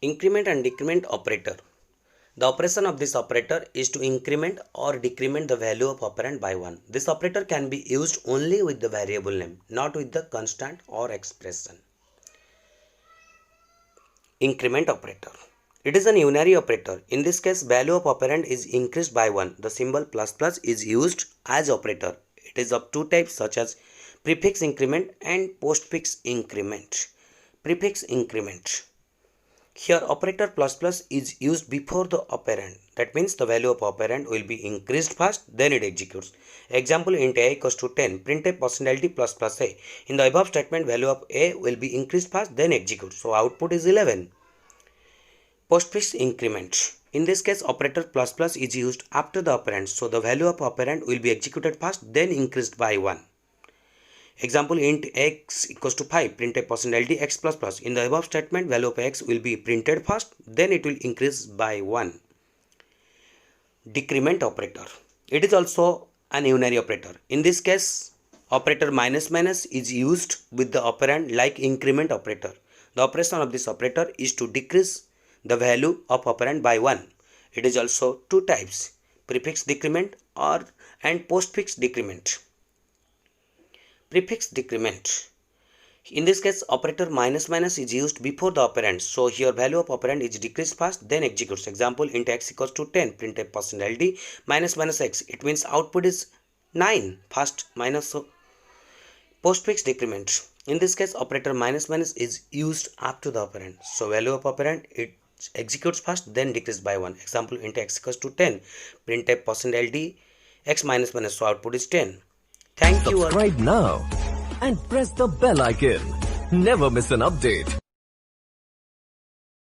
Increment and decrement operator. The operation of this operator is to increment or decrement the value of operand by 1. This operator can be used only with the variable name, not with the constant or expression. Increment operator. It is an unary operator. In this case, value of operand is increased by 1. The symbol plus plus is used as operator. It is of two types such as prefix increment and postfix increment. Prefix increment. Here operator plus plus is used before the operand. That means the value of operand will be increased first, then it executes. Example, int a equals to 10, printf %d plus plus a. In the above statement, value of a will be increased first, then executes. So output is 11. Postfix increment. In this case, operator plus plus is used after the operand. So the value of operand will be executed first, then increased by 1. Example, int x equals to 5, printf %ld x plus plus. In the above statement, value of x will be printed first, then it will increase by 1. Decrement operator. It is also an unary operator. In this case, operator minus minus is used with the operand like increment operator. The operation of this operator is to decrease the value of operand by 1. It is also two types, prefix decrement and postfix decrement. Prefix decrement. In this case, operator minus minus is used before the operand. So here value of operand is decreased first, then executes. Example, int x equals to 10, printf %ld minus minus x. It means output is 9 first minus. So postfix decrement. In this case, operator minus minus is used after the operand. So value of operand it executes first, then decreased by 1. Example, int x equals to 10, printf %ld x minus minus. So output is 10. Thank you. Subscribe now and press the bell icon. Never miss an update.